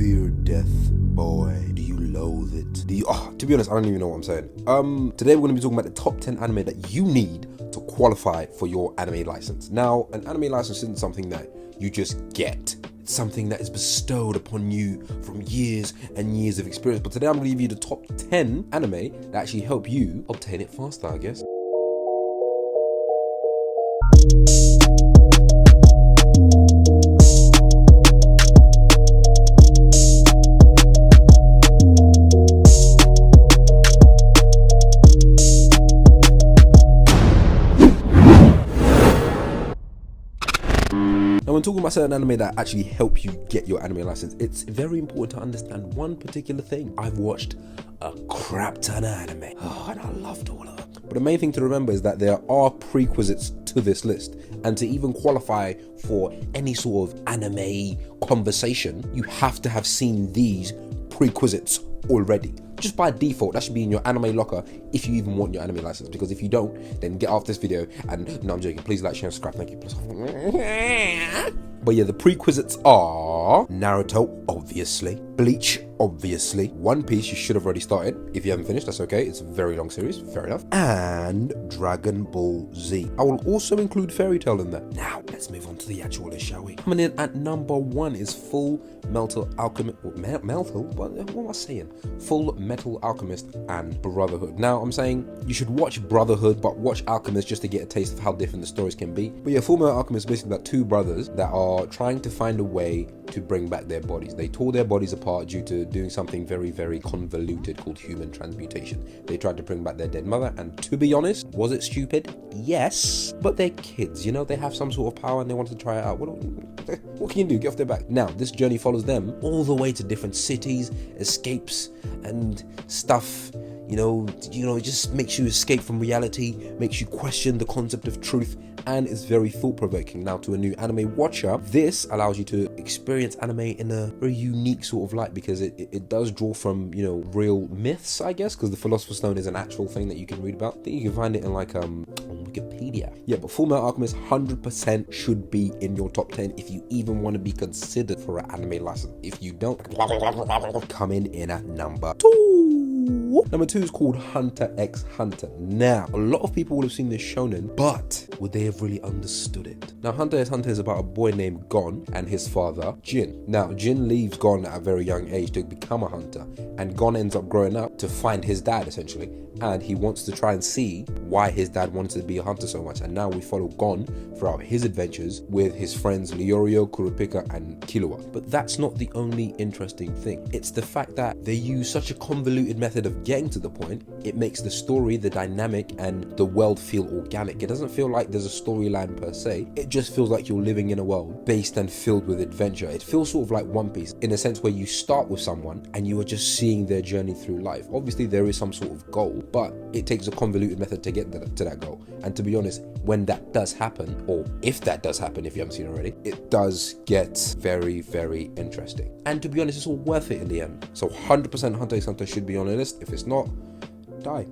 fear death? Boy, do you loathe it? To be honest, I don't even know what I'm saying. Today we're going to be talking about the top 10 anime that you need to qualify for your anime license. Now, an anime license isn't something that you just get. It's something that is bestowed upon you from years and years of experience. But today I'm going to give you the top 10 anime that actually help you obtain it faster, I guess. Now, when talking about certain anime that actually help you get your anime license, it's very important to understand one particular thing. I've watched a crap ton of anime, and I loved all of them. But the main thing to remember is that there are prerequisites to this list, and to even qualify for any sort of anime conversation, you have to have seen these prerequisites already. Just by default, that should be in your anime locker if you even want your anime license, because if you don't, then get off this video and, no, I'm joking, please like, share, and subscribe, thank you. But yeah, the prerequisites are Naruto, obviously, Bleach, obviously, One Piece, you should have already started. If you haven't finished, that's okay, it's a very long series, fair enough, and Dragon Ball Z. I will also include Fairy Tail in there. Now, let's move on to the actual list, shall we? Coming in at number 1 is Fullmetal Alchemist, what am I saying? Fullmetal Alchemist and Brotherhood. Now, I'm saying you should watch Brotherhood, but watch Alchemist just to get a taste of how different the stories can be. But yeah, Fullmetal Alchemist is basically about two brothers that are trying to find a way to bring back their bodies. They tore their bodies apart due to doing something very, very convoluted called human transmutation. They tried to bring back their dead mother, and to be honest, was it stupid? Yes, but they're kids, you know, they have some sort of power and they want to try it out. What can you do? Get off their back. Now, this journey follows them all the way to different cities, escapes, and stuff. You know, it just makes you escape from reality, makes you question the concept of truth, and is very thought-provoking. Now, to a new anime watcher, this allows you to experience anime in a very unique sort of light, because it does draw from, you know, real myths, I guess, because the Philosopher's Stone is an actual thing that you can read about. I think you can find it in like on Wikipedia. Yeah, but Fullmetal Alchemist 100% should be in your top 10 if you even want to be considered for an anime license. If you don't, coming in at number 2. Number 2 is called Hunter x Hunter. Now, a lot of people would have seen this shonen, but would they have really understood it? Now, Hunter x Hunter is about a boy named Gon and his father, Jin. Now, Jin leaves Gon at a very young age to become a hunter, and Gon ends up growing up to find his dad, essentially, and he wants to try and see why his dad wanted to be a hunter so much. And now we follow Gon throughout his adventures with his friends Leorio, Kurapika, and Killua. But that's not the only interesting thing. It's the fact that they use such a convoluted method of getting to the point. It makes the story, the dynamic, and the world feel organic. It doesn't feel like there's a storyline per se. It just feels like you're living in a world based and filled with adventure. It feels sort of like One Piece in a sense where you start with someone and you are just seeing their journey through life. Obviously, there is some sort of goal, but it takes a convoluted method to get to that goal. And to be honest, when that does happen, or if that does happen, if you haven't seen it already, it does get very, very interesting. And to be honest, it's all worth it in the end. So 100% Hunter x Hunter should be on the list. If it's not, die.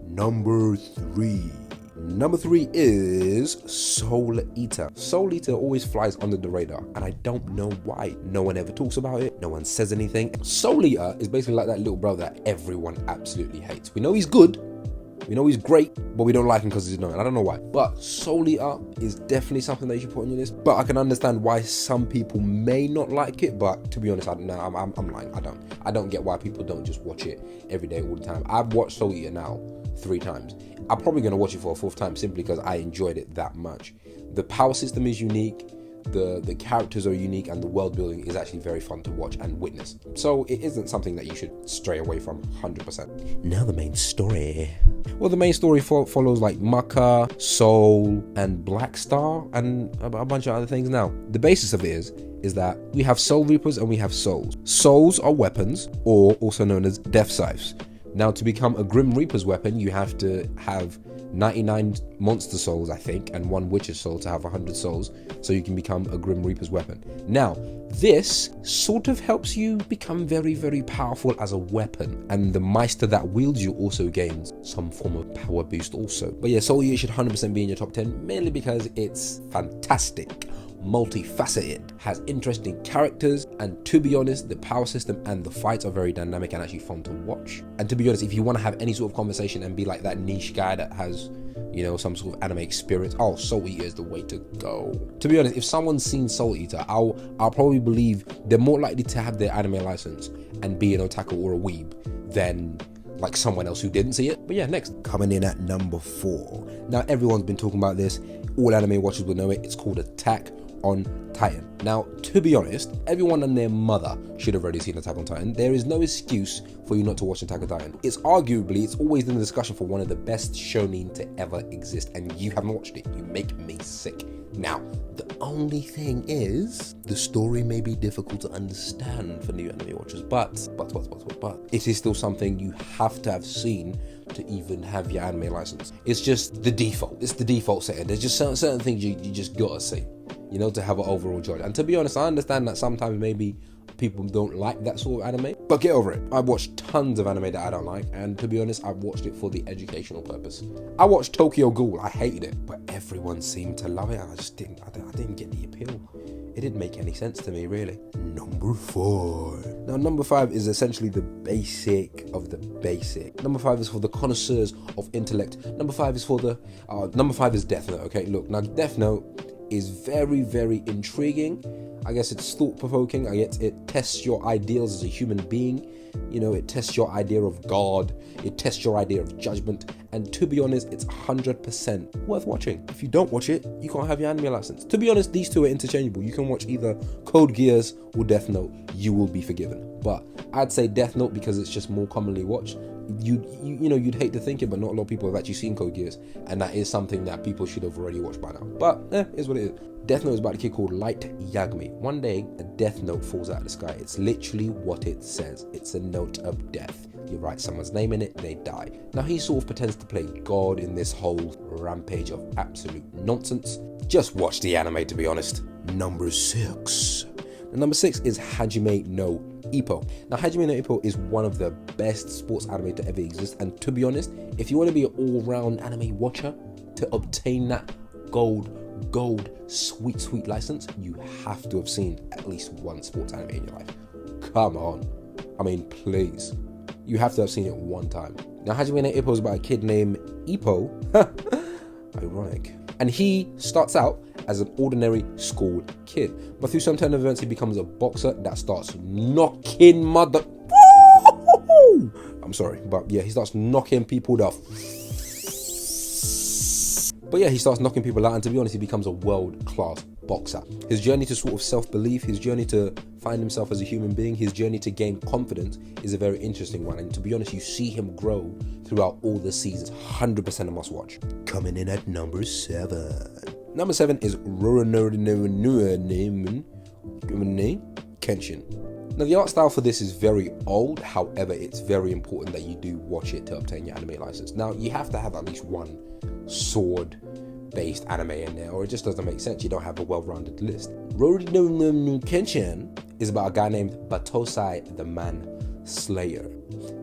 Number 3. Number 3 is Soul Eater. Soul Eater always flies under the radar, and I don't know why. No one ever talks about it. No one says anything. Soul Eater is basically like that little brother that everyone absolutely hates. We know he's good. We know he's great, but we don't like him because he's annoying. I don't know why. But Soul Eater is definitely something that you should put on your list. But I can understand why some people may not like it. But to be honest, I'm lying. I don't get why people don't just watch it every day, all the time. I've watched Soul Eater now 3 times. I'm probably going to watch it for a 4th time simply because I enjoyed it that much. The power system is unique. The characters are unique, and the world building is actually very fun to watch and witness. So it isn't something that you should stray away from 100%. Now the main story. Well, the main story follows like Maka, Soul, and Black Star, and a bunch of other things. Now, the basis of it is that we have Soul Reapers and we have Souls. Souls are weapons, or also known as Death Scythes. Now, to become a Grim Reaper's weapon, you have to have 99 monster souls, I think, and 1 witch's soul to have 100 souls, so you can become a Grim Reaper's weapon. Now, this sort of helps you become very, very powerful as a weapon, and the Meister that wields you also gains some form of power boost also. But yeah, Soul Eater should 100% be in your top 10, mainly because it's fantastic. multifaceted, has interesting characters, and to be honest, the power system and the fights are very dynamic and actually fun to watch. And to be honest, if you want to have any sort of conversation and be like that niche guy that has, you know, some sort of anime experience, oh, Soul Eater is the way to go. To be honest, if someone's seen Soul Eater, I'll probably believe they're more likely to have their anime license and be an otaku or a weeb than like someone else who didn't see it. But yeah, next, coming in at number 4. Now, everyone's been talking about this. All anime watchers will know it. It's called Attack on Titan. Now, to be honest, everyone and their mother should have already seen Attack on Titan. There is no excuse for you not to watch Attack on Titan. It's always in the discussion for one of the best shonen to ever exist, and you haven't watched it. You make me sick. Now, the only thing is, the story may be difficult to understand for new anime watchers, but it is still something you have to have seen to even have your anime license. It's just the default. It's the default setting. There's just certain things you just gotta see, you know, to have an overall judge. And to be honest, I understand that sometimes maybe people don't like that sort of anime, but get over it. I've watched tons of anime that I don't like, and to be honest, I've watched it for the educational purpose. I watched Tokyo Ghoul. I hated it, but everyone seemed to love it, and I just didn't get the appeal. It didn't make any sense to me, really. Number 4. Now, number 5 is essentially the basic of the basic. Number 5 is for the connoisseurs of intellect. Number 5 is for the number 5 is Death Note. Okay, look, now Death Note is very, very intriguing. I guess it's thought-provoking. I guess it tests your ideals as a human being. You know, it tests your idea of God. It tests your idea of judgment. And to be honest, it's 100% worth watching. If you don't watch it, you can't have your anime license. To be honest, these two are interchangeable. You can watch either Code Geass or Death Note. You will be forgiven. But I'd say Death Note because it's just more commonly watched. You'd hate to think it, but not a lot of people have actually seen Code Geass, and that is something that people should have already watched by now. But is what it is. Death Note is about a kid called Light Yagami. One day, a death note falls out of the sky. It's literally what it says. It's a note of death. You write someone's name in it, they die. Now, he sort of pretends to play God in this whole rampage of absolute nonsense. Just watch the anime, to be honest. Number 6. And number 6 is Hajime no Ippo. Now, Hajime no Ippo is one of the best sports anime to ever exist. And to be honest, if you want to be an all-round anime watcher, to obtain that gold, sweet license, you have to have seen at least one sports anime in your life. Come on. I mean, please. You have to have seen it one time. Now, Hajime no Ippo is about a kid named Ippo. Ironic. And he starts out as an ordinary school kid. But through some turn of events, he becomes a boxer that starts knocking mother... I'm sorry, but yeah, he starts knocking people off. But yeah, he starts knocking people out, and to be honest, he becomes a world-class boxer. His journey to sort of self-belief, his journey to find himself as a human being, his journey to gain confidence is a very interesting one. And to be honest, you see him grow throughout all the seasons. 100% a must-watch. Coming in at number 7. Number 7 is Rurouni Kenshin. Now, the art style for this is very old. However, it's very important that you do watch it to obtain your anime license. Now, you have to have at least one sword-based anime in there, or it just doesn't make sense. You don't have a well-rounded list. Rurouni Kenshin is about a guy named Batosai the Manslayer.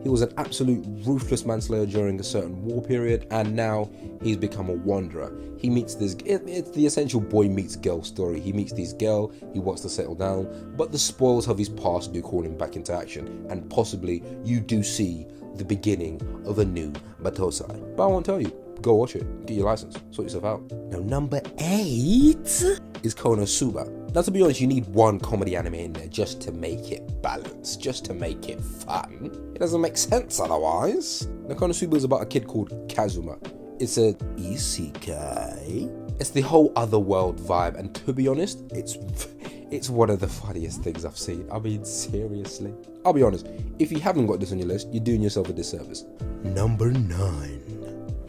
He was an absolute ruthless manslayer during a certain war period, and now he's become a wanderer. He meets this, it's the essential boy meets girl story. He meets this girl, he wants to settle down, but the spoils of his past do call him back into action, and possibly you do see the beginning of a new Batosai. But I won't tell you. Go watch it. Get your license. Sort yourself out. Now, number 8 is Konosuba. Now, to be honest, you need one comedy anime in there just to make it balanced, just to make it fun. It doesn't make sense otherwise. Now, Konosuba is about a kid called Kazuma. It's a isekai. It's the whole other world vibe, and to be honest, it's one of the funniest things I've seen. I mean, seriously. I'll be honest, if you haven't got this on your list, you're doing yourself a disservice. Number 9.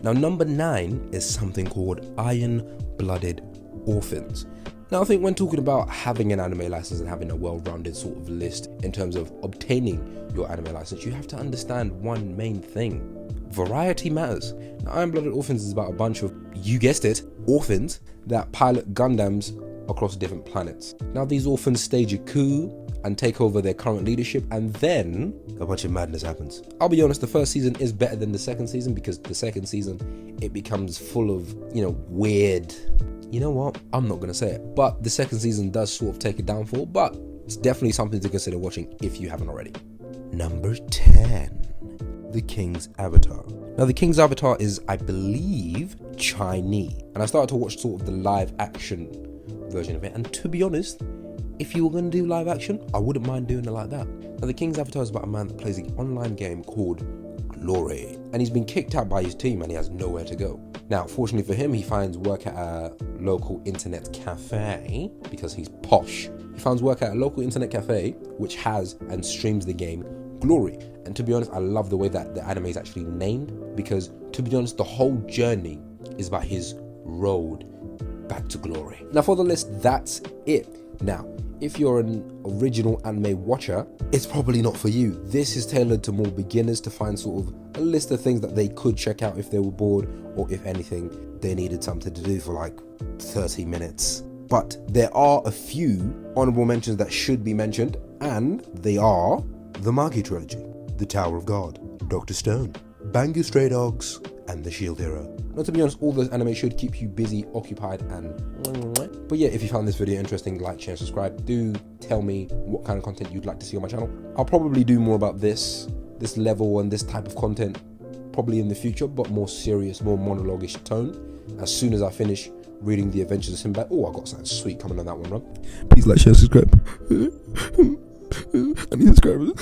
Now, number 9 is something called Iron-Blooded Orphans. Now, I think when talking about having an anime license and having a well-rounded sort of list in terms of obtaining your anime license, you have to understand one main thing. Variety matters. Now, Iron-Blooded Orphans is about a bunch of, you guessed it, orphans that pilot Gundams across different planets. Now, these orphans stage a coup and take over their current leadership, and then a bunch of madness happens. I'll be honest, the first season is better than the second season, because the second season, it becomes full of, weird, you know what? I'm not going to say it. But the second season does sort of take a downfall, but it's definitely something to consider watching if you haven't already. Number 10. The King's Avatar. Now, The King's Avatar is, I believe, Chinese. And I started to watch sort of the live action version of it. And to be honest, if you were going to do live action, I wouldn't mind doing it like that. Now, The King's Avatar is about a man that plays an online game called Glory. And he's been kicked out by his team and he has nowhere to go. Now, fortunately for him, he finds work at a local internet cafe because he's posh. He finds work at a local internet cafe which has and streams the game Glory. And to be honest, I love the way that the anime is actually named, because to be honest, the whole journey is about his road back to glory. Now for the list, that's it. Now, if you're an original anime watcher, it's probably not for you. This is tailored to more beginners to find sort of a list of things that they could check out if they were bored, or if anything, they needed something to do for like 30 minutes. But there are a few honourable mentions that should be mentioned, and they are the Magi trilogy, The Tower of God, Dr. Stone, Bangu Stray Dogs, and The Shield Hero. Now, to be honest, all those anime should keep you busy, occupied, and... But yeah, if you found this video interesting, like, share, subscribe. Do tell me what kind of content you'd like to see on my channel. I'll probably do more about this level and this type of content probably in the future, but more serious, more monologue-ish tone, as soon as I finish reading The Adventures of Sinbad. Oh, I got something sweet coming on that one, bro. Please like, share, subscribe. I need subscribers.